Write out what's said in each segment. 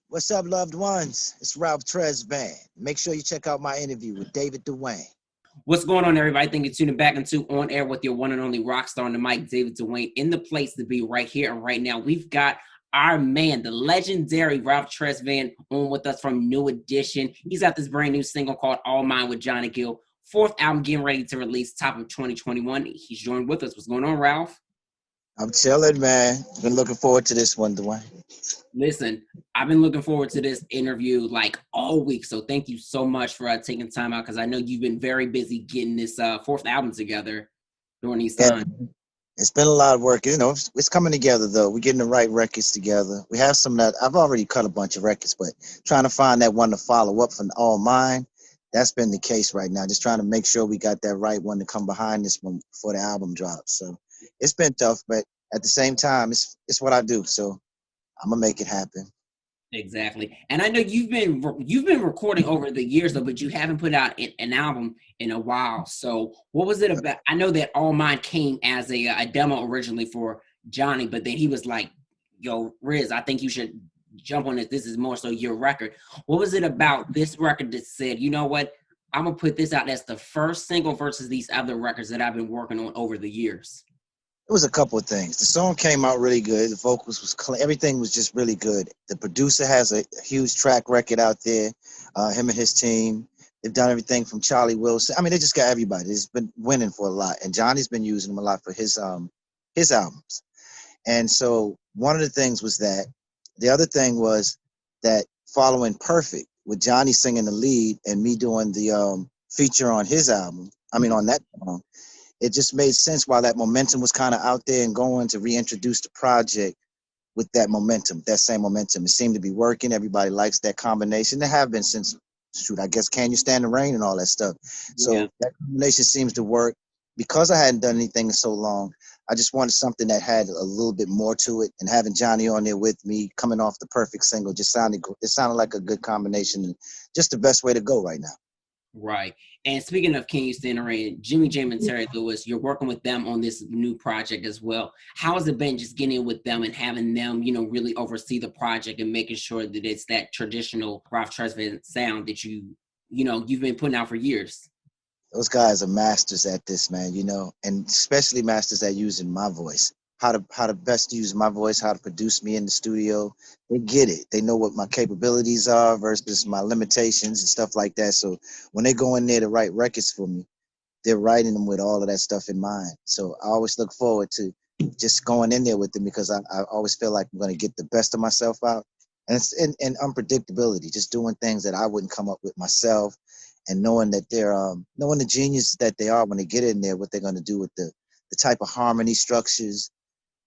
What's up, loved ones? It's Ralph Tresvant. Make sure you check out my interview with David Duane. What's going on, everybody? Thank you for tuning back into On Air with your one and only rock star on the mic, David Duane, in the place to be right here and right now. We've got our man, the legendary Ralph Tresvant, on with us from New Edition. He's got this brand new single called All Mine with Johnny Gill. Fourth album getting ready to release, top of 2021. He's joined with us. What's going on, Ralph? I'm chilling, man. Been looking forward to this one, Duane. Listen, I've been looking forward to this interview like all week. So thank you so much for taking time out because I know you've been very busy getting this fourth album together during these Yeah, times. it's been a lot of work. It's coming together, though. We're getting the right records together. We have some that I've already cut a bunch of records, but trying to find that one to follow up from All Mine, that's been the case right now. Just trying to make sure we got that right one to come behind this one before the album drops. So it's been tough, but at the same time, it's what I do. So I'm going to make it happen. Exactly, and I know you've been recording over the years though, but you haven't put out an album in a while. So, what was it about? I know that All Mine came as a demo originally for Johnny, but then he was like, "Yo, Riz, I think you should jump on this. This is more so your record." What was it about this record that said, "You know what? I'm gonna put this out as the first single versus these other records that I've been working on over the years"? It was a couple of things. The song came out really good. The vocals was clean. Everything was just really good. The producer has a huge track record out there. Him and his team. They've done everything from Charlie Wilson. I mean, they just got everybody. It's been winning for a lot, and Johnny's been using them a lot for his albums. And so one of the things was that. The other thing was that following Perfect with Johnny singing the lead and me doing the feature on his album. I mean, on that song, it just made sense while that momentum was kind of out there and going to reintroduce the project with that momentum, that same momentum. It seemed to be working. Everybody likes that combination. They have been since, shoot, I guess, Can You Stand the Rain and all that stuff. Yeah. So that combination seems to work. Because I hadn't done anything in so long, I just wanted something that had a little bit more to it. And having Johnny on there with me, coming off the Perfect single, it sounded like a good combination and just the best way to go right now. Right. And speaking of Can You Stand Around, Jimmy Jam and Terry Lewis, you're working with them on this new project as well. How has it been just getting with them and having them, really oversee the project and making sure that it's that traditional Ralph Tresvant sound that you've been putting out for years? Those guys are masters at this, man, and especially masters at using my voice. How to best use my voice, how to produce me in the studio. They get it. They know what my capabilities are versus my limitations and stuff like that. So when they go in there to write records for me, they're writing them with all of that stuff in mind. So I always look forward to just going in there with them because I always feel like I'm going to get the best of myself out. And unpredictability, just doing things that I wouldn't come up with myself, and knowing that they're knowing the genius that they are when they get in there, what they're going to do with the type of harmony structures,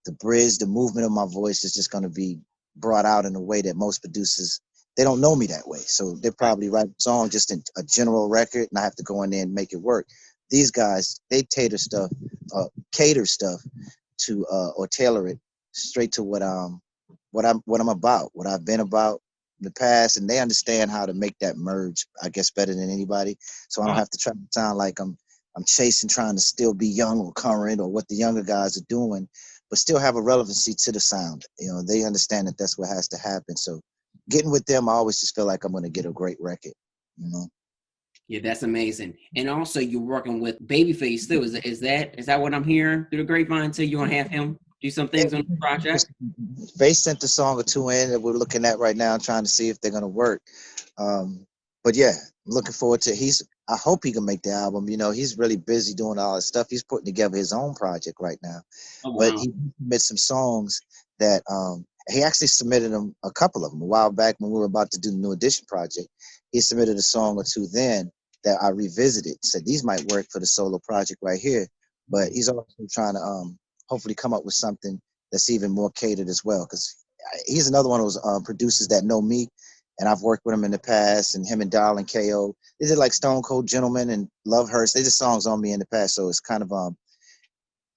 the bridge, the movement of my voice is just going to be brought out in a way that most producers, they don't know me that way. So they probably write a song just in a general record, and I have to go in there and make it work. These guys, they cater stuff to or tailor it straight to what I'm about, what I've been about in the past, and they understand how to make that merge, I guess, better than anybody. So I don't have to try to sound like I'm chasing, trying to still be young or current or what the younger guys are doing, but still have a relevancy to the sound. They understand that that's what has to happen. So getting with them, I always just feel like I'm going to get a great record. You know. Yeah, that's amazing. And also you're working with Babyface too. Is that what I'm hearing through the grapevine too? You're gonna have him do some things on the project? They sent a song or two in that we're looking at right now, trying to see if they're gonna work. But yeah, I'm looking forward to. I hope he can make the album. He's really busy doing all this stuff. He's putting together his own project right now. Oh But wow. he made some songs that he actually submitted them, a couple of them, a while back when we were about to do the New Edition project. He submitted a song or two then that I revisited. Said these might work for the solo project right here. But he's also trying to hopefully come up with something that's even more catered as well. Because he's another one of those producers that know me, and I've worked with him in the past. And him and Darlin KO, they did like Stone Cold Gentleman and Love Hurts. They did songs on me in the past, so it's kind of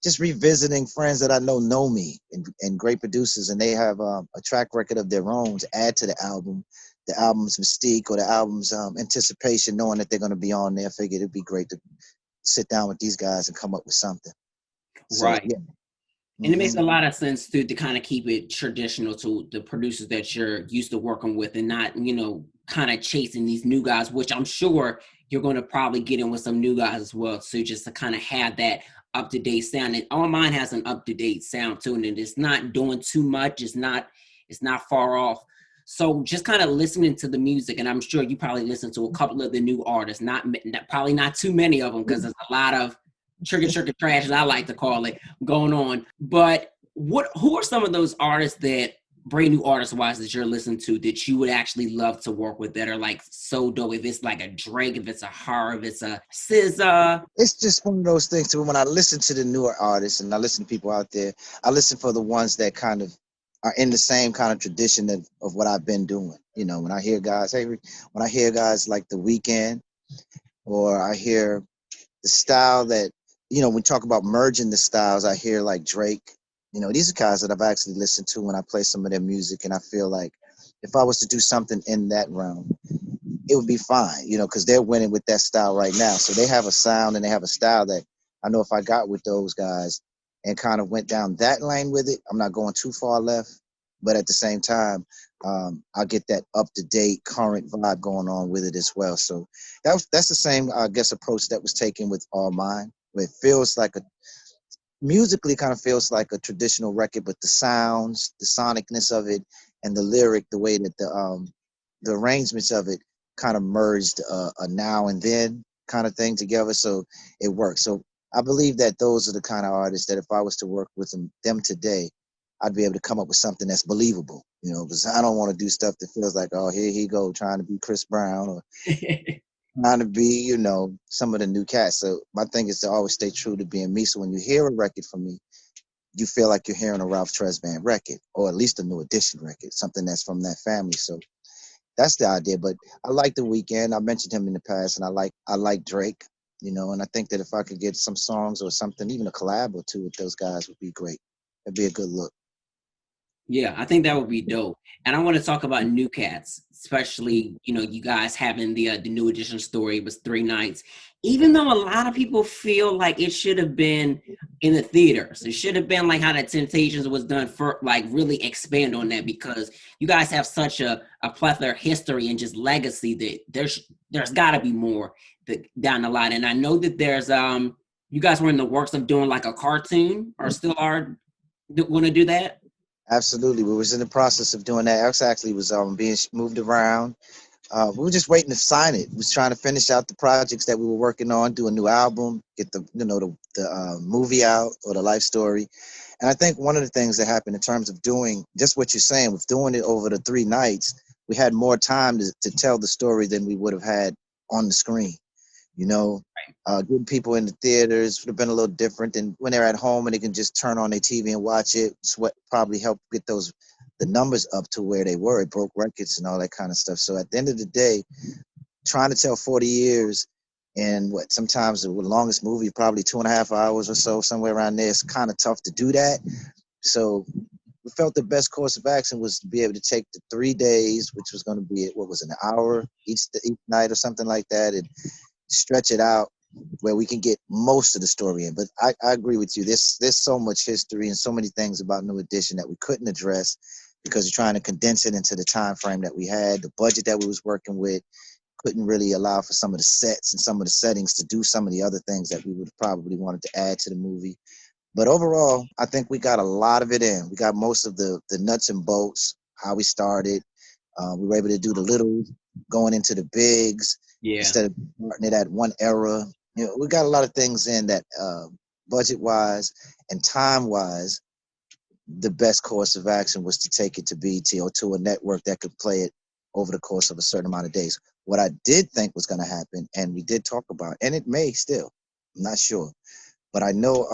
just revisiting friends that I know me and great producers, and they have a track record of their own to add to the album's mystique or the album's anticipation, knowing that they're going to be on there. I figured it'd be great to sit down with these guys and come up with something. So Right. yeah. And it makes a Hmm. lot of sense to kind of keep it traditional to the producers that you're used to working with and not, kind of chasing these new guys, which I'm sure you're going to probably get in with some new guys as well. So just to kind of have that up to date sound. And all mine has an up to date sound to it. And it's not doing too much. It's not far off. So just kind of listening to the music, and I'm sure you probably listen to a couple of the new artists, probably not too many of them because there's a lot of trigger trash, as I like to call it, going on. But who are some of those artists that brand new artist wise that you're listening to that you would actually love to work with that are like so dope? If it's like a Drake, if it's a Her, if it's a SZA. It's just one of those things too. When I listen to the newer artists and I listen to people out there, I listen for the ones that kind of are in the same kind of tradition of what I've been doing. When I hear guys, when I hear guys like The Weeknd, or I hear the style that, we talk about merging the styles, I hear like Drake. These are guys that I've actually listened to when I play some of their music, and I feel like if I was to do something in that realm, it would be fine, because they're winning with that style right now. So they have a sound and they have a style that I know if I got with those guys and kind of went down that lane with it, I'm not going too far left. But at the same time, I'll get that up to date, current vibe going on with it as well. So that's the same, I guess, approach that was taken with All Mine, where it feels like musically kind of feels like a traditional record, but the sounds, the sonicness of it, and the lyric, the way that the arrangements of it kind of merged a now and then kind of thing together, so it works. So I believe that those are the kind of artists that if I was to work with them today, I'd be able to come up with something that's believable. Because I don't want to do stuff that feels like, oh, here he go trying to be Chris Brown, or trying to be, some of the new cats. So my thing is to always stay true to being me. So when you hear a record from me, you feel like you're hearing a Ralph Tresvant record, or at least a New Edition record, something that's from that family. So that's the idea. But I like The Weeknd. I mentioned him in the past, and I like Drake. And I think that if I could get some songs or something, even a collab or two with those guys would be great. It'd be a good look. Yeah, I think that would be dope. And I want to talk about New Cats, especially, you guys having the new edition story was 3 nights. Even though a lot of people feel like it should have been in the theaters. It should have been like how the Temptations was done for, like, really expand on that, because you guys have such a plethora of history and just legacy that there's gotta be more down the line. And I know that there's you guys were in the works of doing like a cartoon, or still are want to do that. Absolutely. We was in the process of doing that. X actually was being moved around. We were just waiting to sign it. We was trying to finish out the projects that we were working on, do a new album, get the movie out, or the life story. And I think one of the things that happened in terms of doing just what you're saying, with doing it over the 3 nights, we had more time to tell the story than we would have had on the screen. You know, getting people in the theaters would have been a little different than when they're at home and they can just turn on their TV and watch it. It's what probably helped get the numbers up to where they were. It broke records and all that kind of stuff. So at the end of the day, trying to tell 40 years and what sometimes the longest movie, probably 2.5 hours or so, somewhere around there, it's kind of tough to do that. So we felt the best course of action was to be able to take the 3 days, which was going to be, what was it, an hour each night or something like that, and stretch it out where we can get most of the story in. But I agree with you. There's so much history and so many things about New Edition that we couldn't address because you're trying to condense it into the time frame that we had. The budget that we was working with couldn't really allow for some of the sets and some of the settings to do some of the other things that we would have probably wanted to add to the movie. But overall, I think we got a lot of it in. We got most of the nuts and bolts, how we started. We were able to do the little going into the bigs Yeah. instead of starting it at one era. We got a lot of things in that, budget wise and time wise, the best course of action was to take it to BT or to a network that could play it over the course of a certain amount of days. What I did think was going to happen, and we did talk about, and it may still, I'm not sure, but I know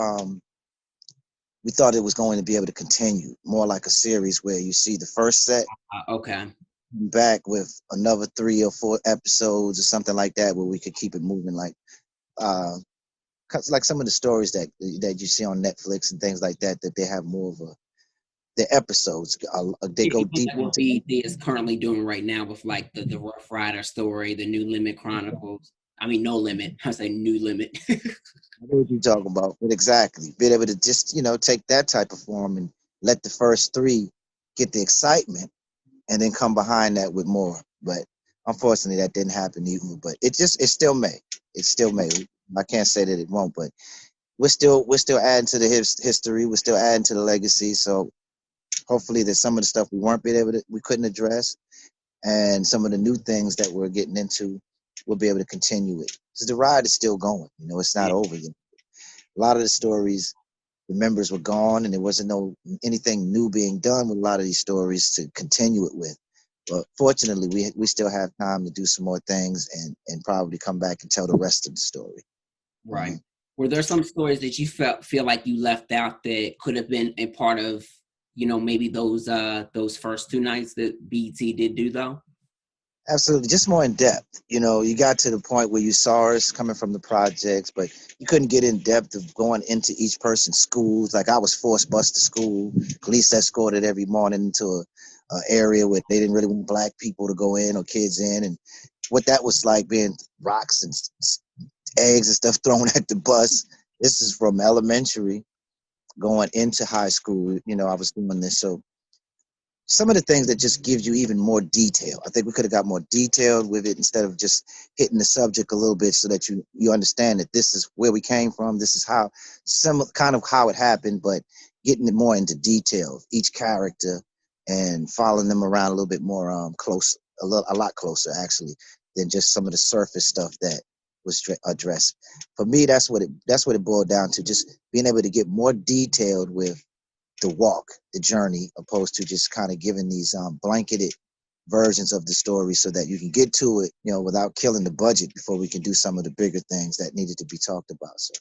we thought it was going to be able to continue more like a series where you see the first set Okay. back with another 3 or 4 episodes or something like that, where we could keep it moving, uh like some of the stories that you see on Netflix and things like that, that they have more of the episodes, they Yeah, go even deeper like what into. BET is currently doing right now with like the Rough Rider story, the new Limit Chronicles. I mean, No Limit. I say New Limit. I know what you're talking about, but exactly, being able to just take that type of form and let the first three get the excitement, and then come behind that with more. But unfortunately, that didn't happen even. But it still may. It still may. I can't say that it won't, but we're still adding to the history. We're still adding to the legacy. So hopefully, there's some of the stuff we couldn't address, and some of the new things that we're getting into, we'll be able to continue it. Because the ride is still going. It's not Yeah. over yet. A lot of the stories, the members were gone, and there wasn't anything new being done with a lot of these stories to continue it with. But fortunately, we still have time to do some more things and probably come back and tell the rest of the story. Right. Were there some stories that you feel like you left out that could have been a part of, maybe those first two nights that BT did do though? Absolutely, just more in depth. You got to the point where you saw us coming from the projects, but you couldn't get in depth of going into each person's schools. Like I was forced bus to school, police escorted every morning into a area where they didn't really want black people to go in or kids in, and what that was like, being rocks and eggs and stuff thrown at the bus. This is from elementary going into high school. I was doing this, so some of the things that just gives you even more detail. I think we could have got more detailed with it instead of just hitting the subject a little bit, so that you understand that this is where we came from. This is how kind of how it happened, but getting it more into detail, each character, and following them around a little bit more close, a lot closer actually, than just some of the surface stuff that was addressed. For me, that's what it boiled down to, just being able to get more detailed with the walk, the journey, opposed to just kind of giving these blanketed versions of the story, so that you can get to it, without killing the budget before we can do some of the bigger things that needed to be talked about. So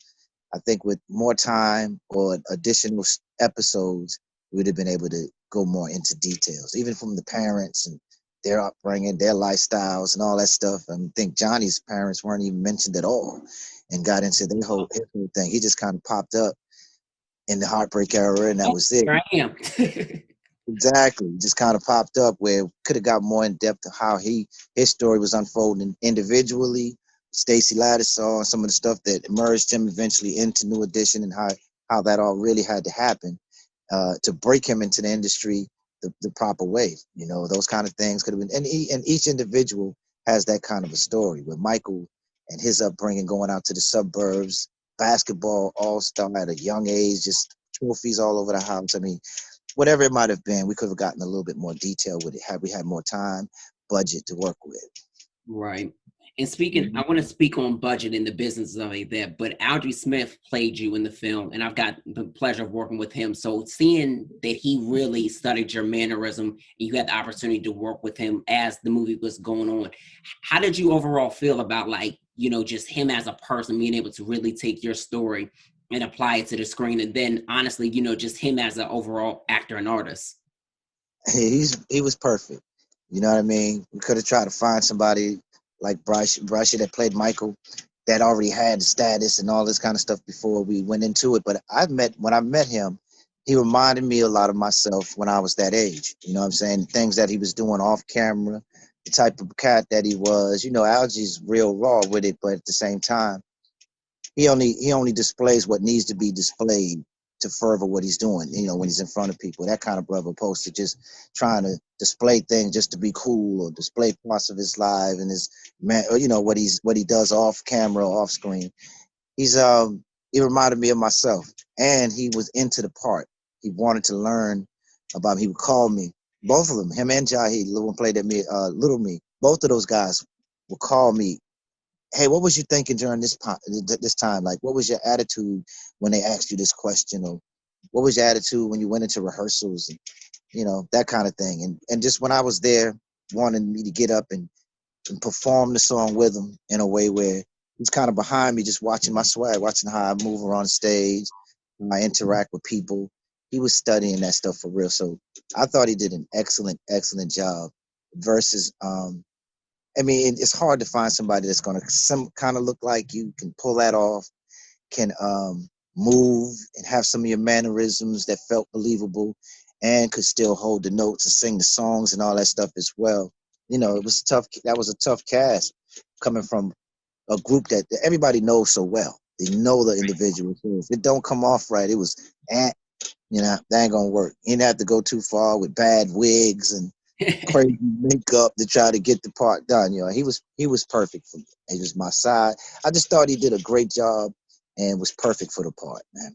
I think with more time or additional episodes, we'd have been able to go more into details, even from the parents and their upbringing, their lifestyles, and all that stuff. I think Johnny's parents weren't even mentioned at all, and got into his whole thing. He just kind of popped up in the Heartbreak era, and that Oh, was it. here I am. Exactly. Just kind of popped up, where could have got more in depth of how his story was unfolding individually. Stacey Lattisaw and some of the stuff that emerged him eventually into New Edition, and how that all really had to happen to break him into the industry the proper way. Those kind of things could have been, and each individual has that kind of a story. With Michael and his upbringing, going out to the suburbs, basketball all-star at a young age, just trophies all over the house. I mean, whatever it might have been, we could have gotten a little bit more detail with it had we had more time, budget to work with. Right. And speaking, I want to speak on budget and the business of it there, but Audrey Smith played you in the film, and I've got the pleasure of working with him. So seeing that he really studied your mannerism, and you had the opportunity to work with him as the movie was going on, how did you overall feel about, like, just him as a person, being able to really take your story and apply it to the screen, and then honestly, just him as an overall actor and artist? He was perfect. You know what I mean? We could have tried to find somebody like Bryce that played Michael, that already had the status and all this kind of stuff before we went into it. But when I met him, he reminded me a lot of myself when I was that age. You know what I'm saying? Things that he was doing off camera, the type of cat that he was. Algie's real raw with it, but at the same time, he only displays what needs to be displayed to further what he's doing, when he's in front of people. That kind of brother, opposed to just trying to display things just to be cool, or display parts of his life and his man, or what he does off camera, off screen. He's he reminded me of myself, and he was into the part. He wanted to learn about me. He would call me, both of them, him and Jahi, the one played at me, Little Me. Both of those guys would call me, hey, what was you thinking during this time? Like, what was your attitude when they asked you this question? Or what was your attitude when you went into rehearsals? And, that kind of thing. And just when I was there, wanting me to get up and perform the song with him in a way where he's kind of behind me, just watching my swag, watching how I move around stage, how I interact with people. He was studying that stuff for real. So I thought he did an excellent, excellent job versus I mean, it's hard to find somebody that's going to some kind of look like you, can pull that off, can move and have some of your mannerisms that felt believable, and could still hold the notes and sing the songs and all that stuff as well. It was tough. That was a tough cast, coming from a group that everybody knows so well. They know the individual. So if it don't come off right, it was, that ain't gonna work. You didn't have to go too far with bad wigs and crazy makeup to try to get the part done. He was perfect for me. He was my side. I just thought he did a great job and was perfect for the part, man.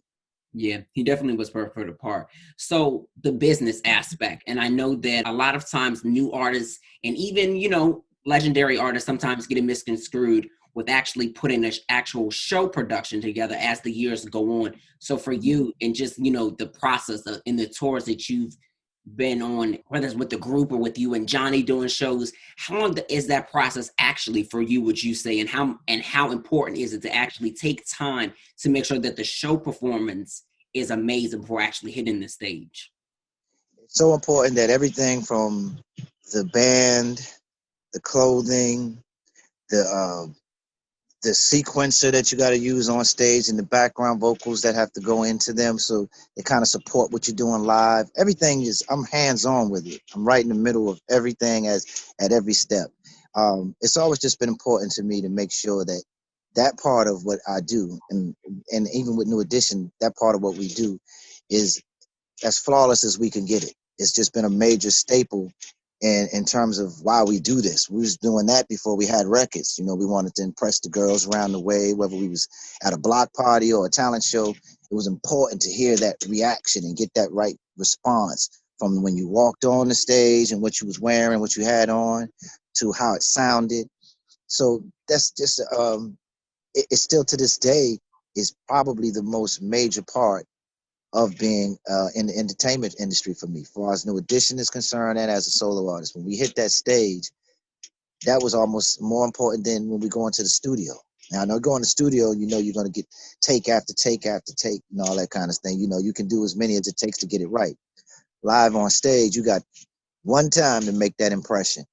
Yeah, he definitely was perfect for the part. So the business aspect, and I know that a lot of times new artists and even legendary artists sometimes get it misconstrued with actually putting an actual show production together as the years go on. So for you and just the process of in the tours that you've been on, whether it's with the group or with you and Johnny doing shows, how long is that process actually for you, would you say, and how important is it to actually take time to make sure that the show performance is amazing before actually hitting the stage? It's so important that everything from the band, the clothing, the the sequencer that you got to use on stage, and the background vocals that have to go into them, so they kind of support what you're doing live. Everything is, I'm hands on with it. I'm right in the middle of everything at every step. It's always just been important to me to make sure that that part of what I do, and even with New Edition, that part of what we do is as flawless as we can get it. It's just been a major staple in terms of why we do this. We was doing that before we had records. We wanted to impress the girls around the way, whether we was at a block party or a talent show. It was important to hear that reaction and get that right response from when you walked on the stage and what you was wearing, what you had on, to how it sounded. So that's just it's still to this day is probably the most major part of being in the entertainment industry for me, as far as New Edition is concerned, and as a solo artist. When we hit that stage, that was almost more important than when we go into the studio. Now, I know going to the studio, you're going to get take after take after take and all that kind of thing. You can do as many as it takes to get it right. Live on stage, you got one time to make that impression.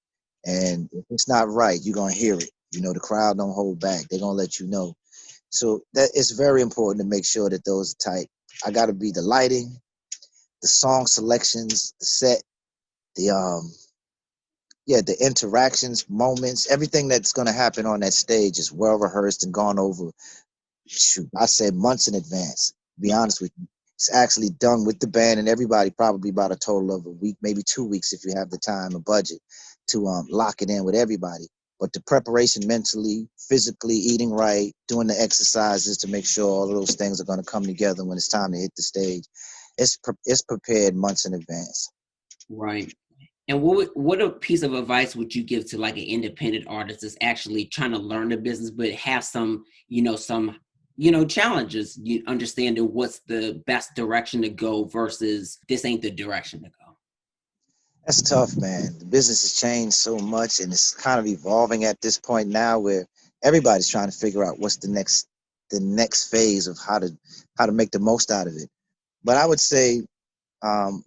And if it's not right, you're going to hear it. The crowd don't hold back. They're going to let you know. So that it's very important to make sure that those are tight. I got to be the lighting, the song selections, the set, the the interactions, moments, everything that's going to happen on that stage is well rehearsed and gone over. Shoot, I said months in advance. To be honest with you, it's actually done with the band and everybody, probably about a total of a week, maybe 2 weeks if you have the time and budget to lock it in with everybody. But the preparation mentally, physically, eating right, doing the exercises to make sure all of those things are going to come together when it's time to hit the stage. It's prepared months in advance. Right. And what a piece of advice would you give to like an independent artist that's actually trying to learn the business, but have some challenges, you understanding what's the best direction to go versus this ain't the direction to go? That's tough, man. The business has changed so much and it's kind of evolving at this point now where everybody's trying to figure out what's the next phase of how to make the most out of it. But I would say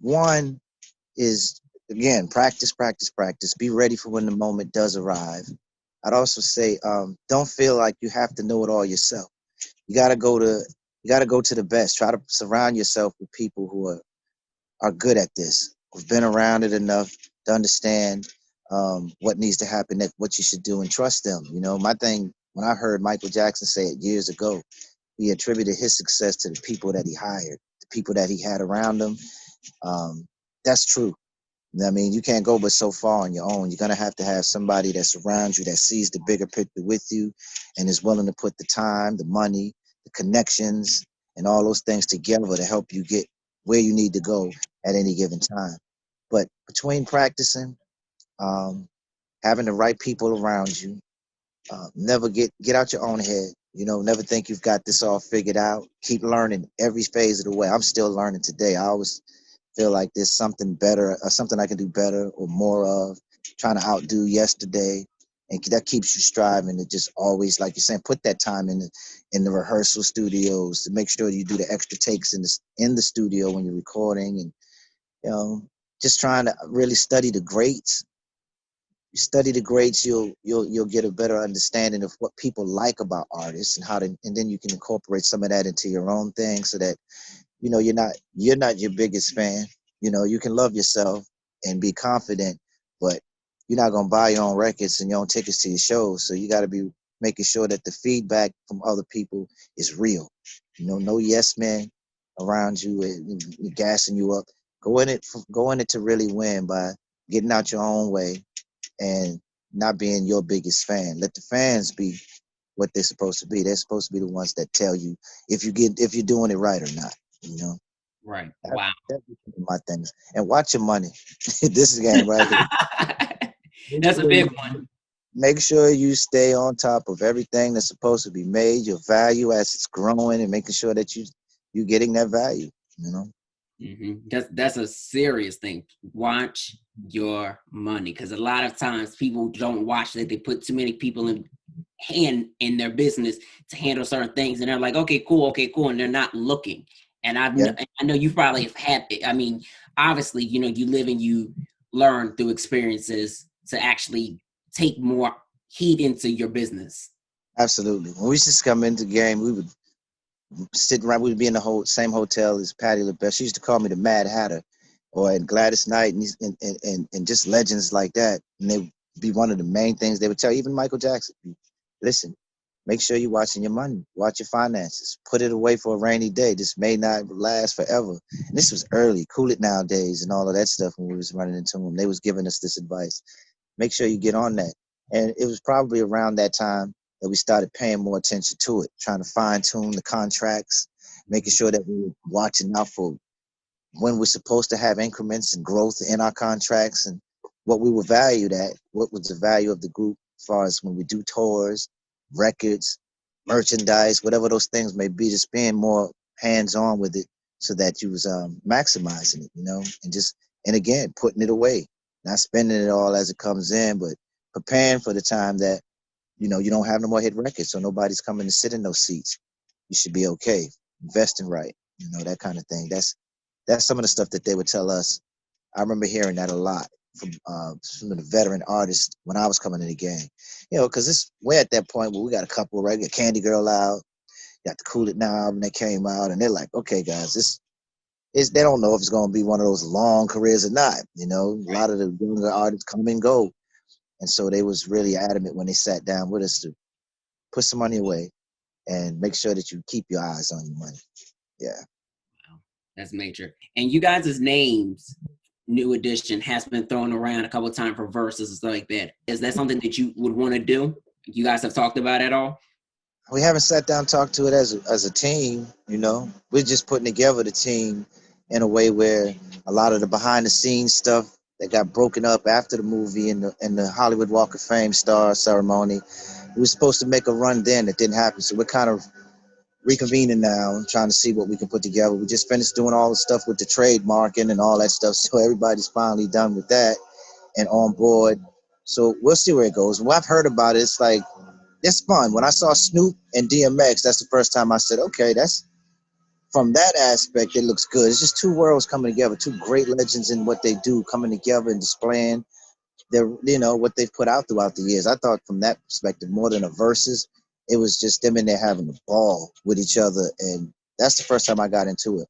one is, again, practice, practice, practice. Be ready for when the moment does arrive. I'd also say don't feel like you have to know it all yourself. You gotta go to you gotta go to the best. Try to surround yourself with people who are good at this, who've been around it enough to understand what needs to happen, what you should do, and trust them. My thing, when I heard Michael Jackson say it years ago, he attributed his success to the people that he hired, the people that he had around him. That's true. I mean, you can't go but so far on your own. You're going to have somebody that surrounds you, that sees the bigger picture with you and is willing to put the time, the money, the connections, and all those things together to help you get where you need to go at any given time. But between practicing, um, having the right people around you, never get out your own head. Never think you've got this all figured out. Keep learning every phase of the way. I'm still learning today. I always feel like there's something better, or something I can do better or more of, trying to outdo yesterday. And that keeps you striving to just always, like you're saying, put that time in the rehearsal studios to make sure you do the extra takes in the studio when you're recording, and you know, just trying to really study the greats. You study the greats, you'll get a better understanding of what people like about artists and and then you can incorporate some of that into your own thing, so that you're not your biggest fan. You can love yourself and be confident, but you're not gonna buy your own records and your own tickets to your shows. So you got to be making sure that the feedback from other people is real. No yes men around you and gassing you up. Go in it to really win by getting out your own way and not being your biggest fan. Let the fans be what they're supposed to be. They're supposed to be the ones that tell you if you're doing it right or not. You know, Right. that's, Wow. that's my things. And watch your money. This is game right here. Make That's a sure big you one. make sure you stay on top of everything that's supposed to be made, your value as it's growing, and making sure that you getting that value. You know, That's a serious thing. Watch your money, because a lot of times people don't watch that. They put too many people in their business to handle certain things, and they're like, okay, cool, and they're not looking. And yeah, I know you probably have had. I mean, obviously, you live and you learn through experiences to actually take more heat into your business. absolutely. When we used to come into the game, we would sit right. We'd be in the whole same hotel as Patty LaBelle. She used to call me the Mad Hatter, or and Gladys Knight, and just legends like that. And they would be one of the main things they would tell. Even Michael Jackson, listen, make sure you're watching your money, watch your finances, put it away for a rainy day. This may not last forever. And this was early, Cool It Nowadays, and all of that stuff when we was running into them. They was giving us this advice. Make sure you get on that. And it was probably around that time that we started paying more attention to it, trying to fine tune the contracts, making sure that we were watching out for when we're supposed to have increments and growth in our contracts and what we were valued at, what was the value of the group as far as when we do tours, records, merchandise, whatever those things may be, just being more hands-on with it so that you was maximizing it, and again, putting it away, not spending it all as it comes in, but preparing for the time that, you don't have no more hit records, so nobody's coming to sit in those seats. You should be okay, investing right, that kind of thing. That's some of the stuff that they would tell us. I remember hearing that a lot from some of the veteran artists when I was coming in the game. Because we're at that point where we got a couple of regular Candy Girl out, got the Cool It Now album that came out, and they're like, okay, guys, this is they don't know if it's going to be one of those long careers or not. A lot of the younger artists come and go, and so they was really adamant when they sat down with us to put some money away and make sure that you keep your eyes on your money. Yeah. Wow, that's major. And you guys' names, New Edition, has been thrown around a couple of times for verses and stuff like that. Is that something that you would want to do? You guys have talked about it at all? We haven't sat down and talked to it as a team. We're just putting together the team in a way where a lot of the behind the scenes stuff that got broken up after the movie and the Hollywood Walk of Fame star ceremony, we were supposed to make a run then. It didn't happen, so we're kind of reconvening now and trying to see what we can put together. We just finished doing all the stuff with the trademarking and all that stuff, so everybody's finally done with that and on board. So we'll see where it goes. What I've heard about it, it's like it's fun. When I saw Snoop and DMX, that's the first time I said, okay, that's from that aspect, it looks good. It's just two worlds coming together, two great legends in what they do, coming together and displaying what they've put out throughout the years. I thought from that perspective, more than a versus, it was just them in there having a ball with each other, and that's the first time I got into it.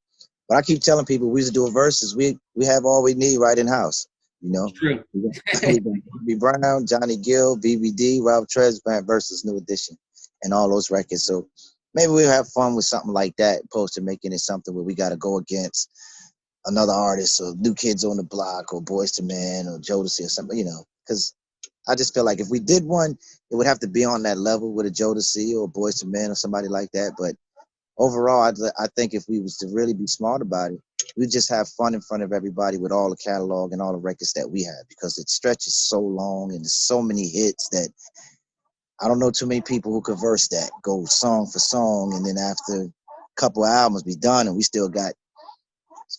But I keep telling people we used to do a versus. We have all we need right in house. True. We got Bobby Brown, Johnny Gill, BBD, Rob Tresvant versus New Edition, and all those records. So maybe we'll have fun with something like that, opposed to making it something where we got to go against another artist or New Kids on the Block or Boys to Men or Jodeci or something, because I just feel like if we did one, it would have to be on that level with a Jodeci or Boys to Men or somebody like that. But overall, I think if we was to really be smart about it, we just have fun in front of everybody with all the catalog and all the records that we have, because it stretches so long and there's so many hits that I don't know too many people who could verse that, go song for song, and then after a couple of albums be done and we still got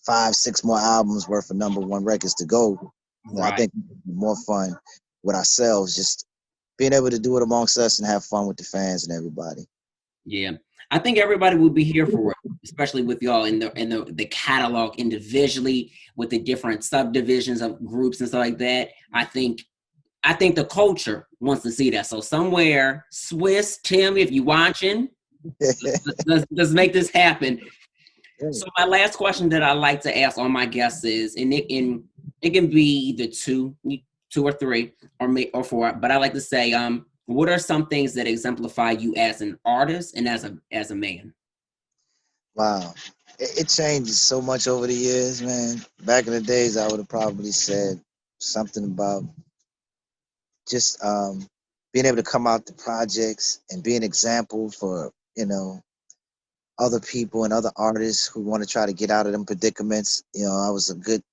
5, 6 more albums worth of #1 records to go. I Right. think more fun with ourselves, just being able to do it amongst us and have fun with the fans and everybody. Yeah. I think everybody would be here for it, especially with y'all in the catalog individually with the different subdivisions of groups and stuff like that. I think the culture wants to see that. So somewhere, Swiss, Tim, if you're watching, let's make this happen. So my last question that I like to ask all my guests is, and it can be either two or three or four, but I like to say, What are some things that exemplify you as an artist and as a man? Wow. It changes so much over the years, man. Back in the days, I would have probably said something about just being able to come out to projects and be an example for, other people and other artists who want to try to get out of them predicaments. I was a good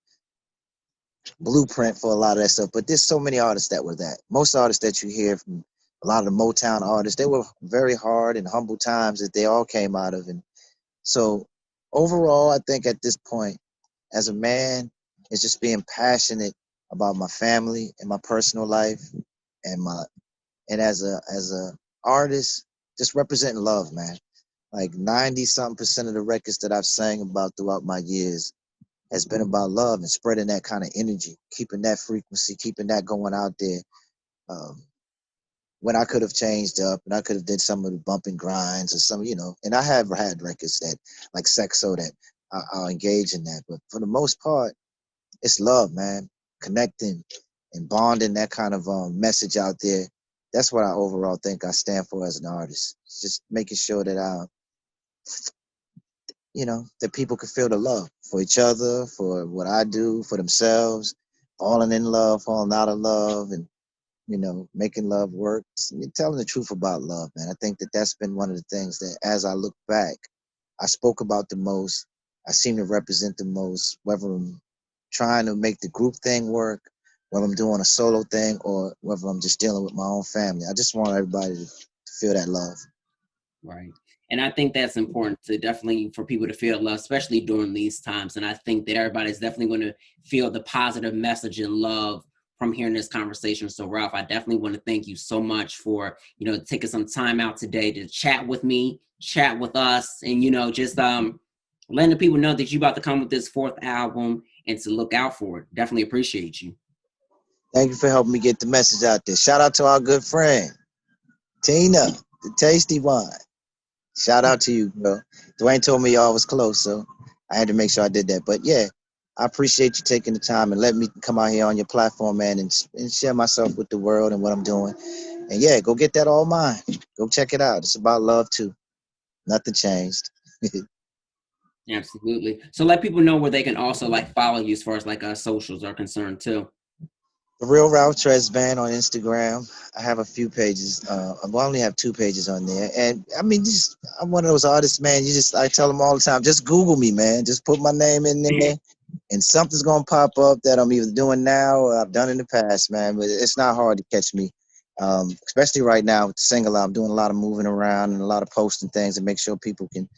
blueprint for a lot of that stuff. But there's so many artists that were that. Most artists that you hear from a lot of the Motown artists, they were very hard and humble times that they all came out of. And so overall, I think at this point, as a man, it's just being passionate about my family and my personal life and as a artist, just representing love, man. Like 90 something percent of the records that I've sang about throughout my years has been about love and spreading that kind of energy, keeping that frequency, keeping that going out there. Um, when I could have changed up and I could have did some of the bumping grinds or some, and I have had records that like Sexo that I'll engage in that. But for the most part, it's love, man. Connecting and bonding, that kind of message out there. That's what I overall think I stand for as an artist. It's just making sure that that people can feel the love for each other, for what I do, for themselves, falling in love, falling out of love, and making love work. Telling the truth about love, man. I think that that's been one of the things that, as I look back, I spoke about the most. I seem to represent the most, whether I'm trying to make the group thing work, whether I'm doing a solo thing, or whether I'm just dealing with my own family. I just want everybody to feel that love. Right. And I think that's important to definitely for people to feel love, especially during these times. And I think that everybody's definitely going to feel the positive message and love from hearing this conversation. So Ralph, I definitely want to thank you so much for, taking some time out today to chat with me, chat with us, and just letting the people know that you about to come with this fourth album and to look out for it. Definitely appreciate you. Thank you for helping me get the message out there. Shout out to our good friend, Tina, the Tasty Wine. Shout out to you, bro. Duane told me y'all was close, so I had to make sure I did that. But yeah, I appreciate you taking the time and letting me come out here on your platform, man, and share myself with the world and what I'm doing. And yeah, go get that all mine. Go check it out. It's about love too. Nothing changed. The Absolutely. So let people know where they can also like follow you as far as like socials are concerned too. Real Ralph Tresvant on Instagram. I have a few pages. I only have 2 pages on there. And I mean, just I'm one of those artists, man. I tell them all the time, just Google me, man. Just put my name in there and something's gonna pop up that I'm either doing now or I've done in the past, man. But it's not hard to catch me, especially right now with the single. I'm doing a lot of moving around and a lot of posting things to make sure people can.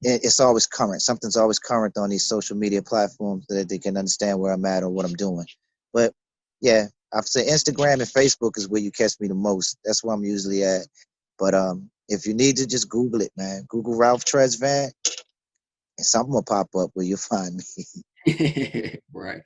It's always current. Something's always current on these social media platforms so that they can understand where I'm at or what I'm doing. But yeah, I'd say Instagram and Facebook is where you catch me the most. That's where I'm usually at. But if you need to, just Google it, man. Google Ralph Tresvant, and something will pop up where you'll find me. Right.